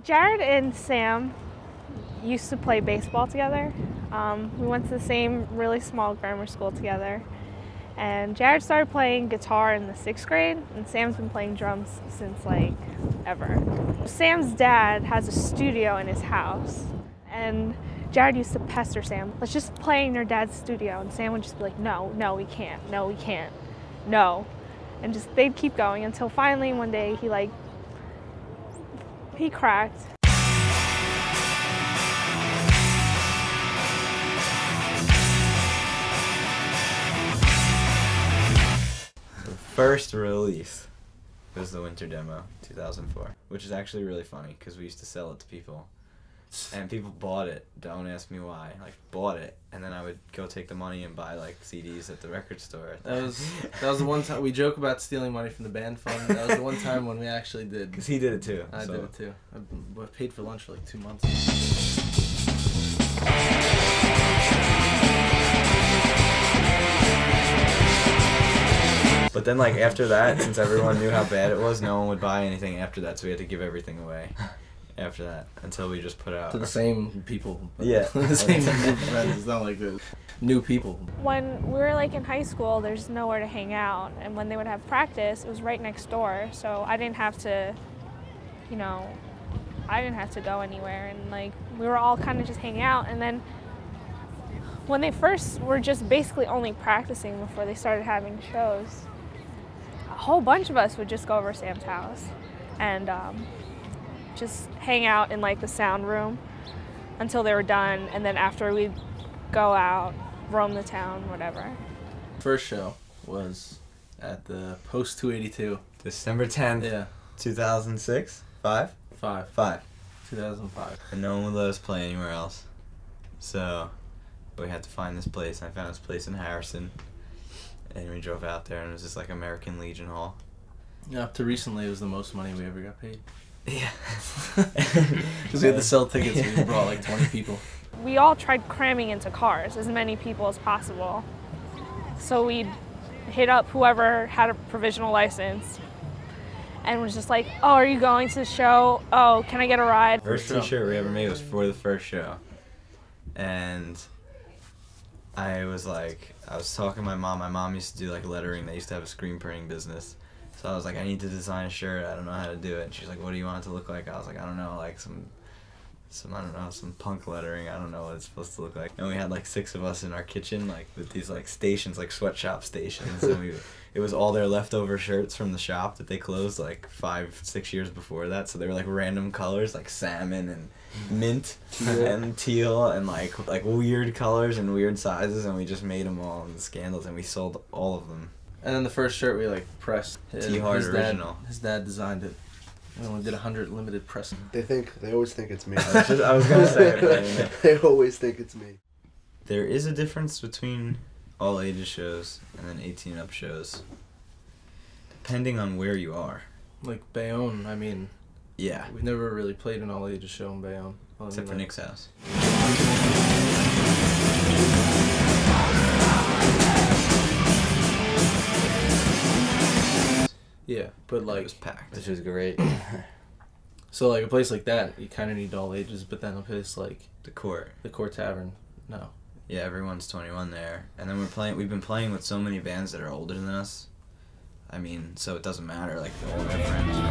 Jared and Sam used to play baseball together. We went to the same really small grammar school together. And Jared started playing guitar in the 6th grade, and Sam's been playing drums since like ever. Sam's dad has a studio in his house, and Jared used to pester Sam, let's just play in your dad's studio. And Sam would just be like, no, no, we can't, no, we can't, no. And just, they'd keep going until finally one day he cracked. First release was the Winter Demo, 2004, which is actually really funny because we used to sell it to people, and people bought it. Don't ask me why. Like, bought it, and then I would go take the money and buy like CDs at the record store. That was the one time we joke about stealing money from the band fund. That was the one time when we actually did. Because he did it too. I did it too. I paid for lunch for like 2 months. But then, like, after that, since everyone knew how bad it was, no one would buy anything after that, so we had to give everything away after that until we just put out. To the same people. Yeah. The same group of friends. It's not like this. New people. When we were like in high school, there's nowhere to hang out, and when they would have practice, it was right next door, so I didn't have to, I didn't have to go anywhere, and like, we were all kind of just hanging out. And then when they first were just basically only practicing before they started having shows, a whole bunch of us would just go over to Sam's house and just hang out in like the sound room until they were done, and then after we'd go out, roam the town, whatever. First show was at the Post 282. December 10th, Yeah. 2006? 5? 5. 2005. And no one would let us play anywhere else. So we had to find this place. I found this place in Harrison. And we drove out there, and it was just like American Legion Hall. Yeah, up to recently, it was the most money we ever got paid. Yeah. Because we had to sell tickets, we brought like 20 people. We all tried cramming into cars, as many people as possible. So we'd hit up whoever had a provisional license and was just like, oh, are you going to the show? Oh, can I get a ride? First t-shirt we ever made was for the first show. And I was talking to my mom. My mom used to do like lettering. They used to have a screen printing business. So I was like, I need to design a shirt. I don't know how to do it. And she's like, what do you want it to look like? I was like, I don't know, like some I don't know, some punk lettering. I don't know what it's supposed to look like. And we had like 6 of us in our kitchen, like with these like stations, like sweatshop stations. And it was all their leftover shirts from the shop that they closed like 5-6 years before that. So they were like random colors, like salmon and mint and teal and like weird colors and weird sizes, and we just made them all in the Scandals, and we sold all of them. And then the first shirt we like pressed. T-Hard original. His dad designed it. We only did 100 limited press. They always think it's me. I was gonna say it, but they always think it's me. There is a difference between all ages shows and then 18 up shows, depending on where you are. Like Bayonne, I mean. Yeah. We never really played an all ages show in Bayonne. Except for Nick's house. Yeah, but like, it was packed. Which was great. So like a place like that, you kind of need all ages, but then a place like the Court Tavern, no. Yeah, everyone's 21 there, and then we've been playing with so many bands that are older than us. I mean, so it doesn't matter, like all their friends are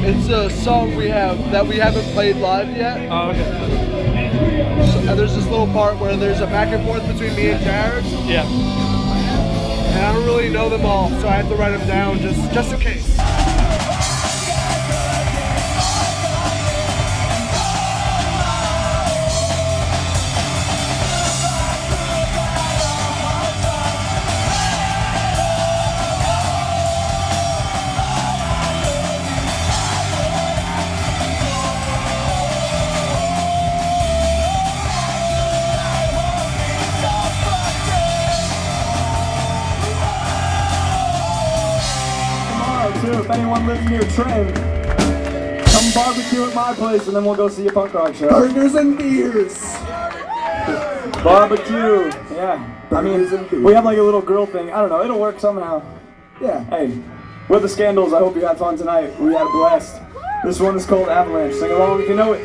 It's a song we haven't played live yet. Oh, okay. And there's this little part where there's a back and forth between me and Jared. Yeah. And I don't really know them all, so I have to write them down just in case. too. If anyone lives near Trent, come barbecue at my place and then we'll go see a punk rock show. Burgers and beers. Barbecue. Yeah. I mean, we have like a little grill thing. I don't know. It'll work somehow. Yeah. Hey, with the Scandals, I hope you had fun tonight. We had a blast. This one is called Avalanche. Sing along if you know it.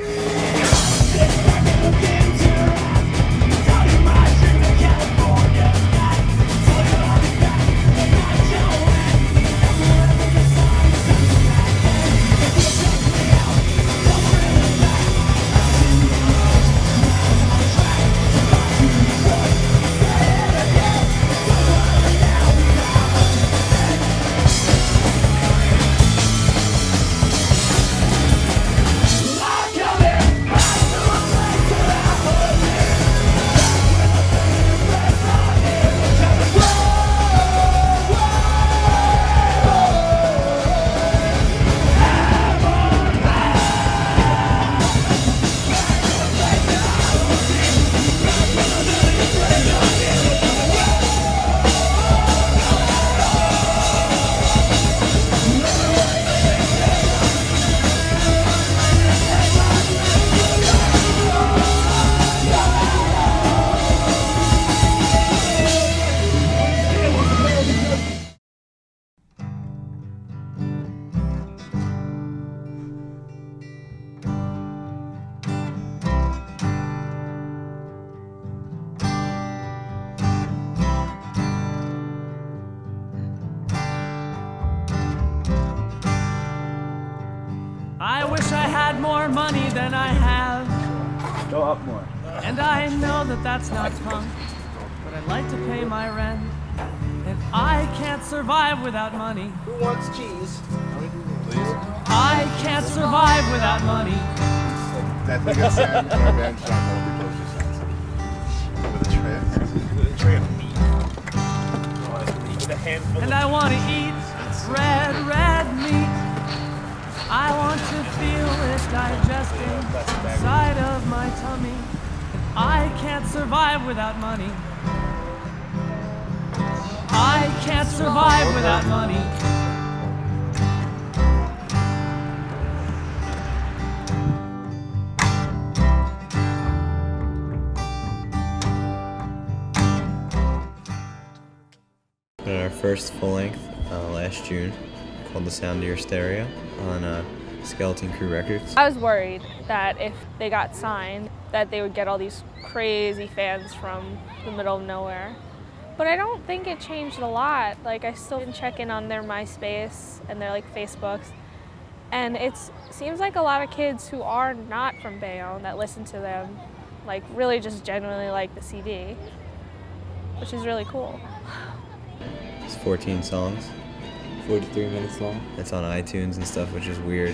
I wish I had more money than I have. Go up more. And I know that that's not punk, but I'd like to pay my rent. And I can't survive without money. Who wants cheese? I can't survive without money. That thing is sad. Our band shot that we posted something. With a tray. With a tray of meat. With a handful. And I want to eat red meat. I want to feel it digesting inside of my tummy. I can't survive without money. I can't survive without money. At our first full length last June, called The Sound of Your Stereo on Skeleton Crew Records. I was worried that if they got signed, that they would get all these crazy fans from the middle of nowhere. But I don't think it changed a lot. Like, I still can check in on their MySpace and their like Facebooks. And it seems like a lot of kids who are not from Bayonne that listen to them, like really just genuinely like the CD, which is really cool. It's 14 songs. 43 minutes long. It's on iTunes and stuff, which is weird.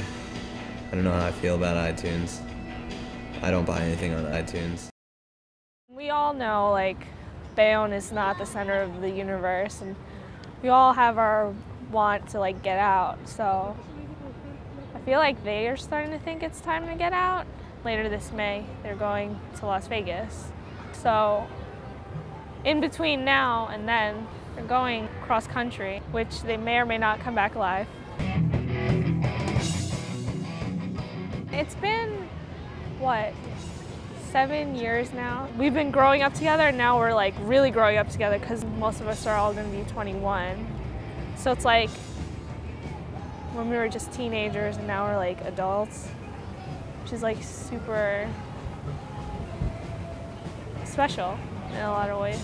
I don't know how I feel about iTunes. I don't buy anything on iTunes. We all know, like, Bayonne is not the center of the universe, and we all have our want to, like, get out. So I feel like they are starting to think it's time to get out. Later this May, they're going to Las Vegas. So in between now and then, they're going cross country, which they may or may not come back alive. It's been, what, 7 years now? We've been growing up together, and now we're like really growing up together because most of us are all gonna be 21. So it's like when we were just teenagers and now we're like adults, which is like super special in a lot of ways.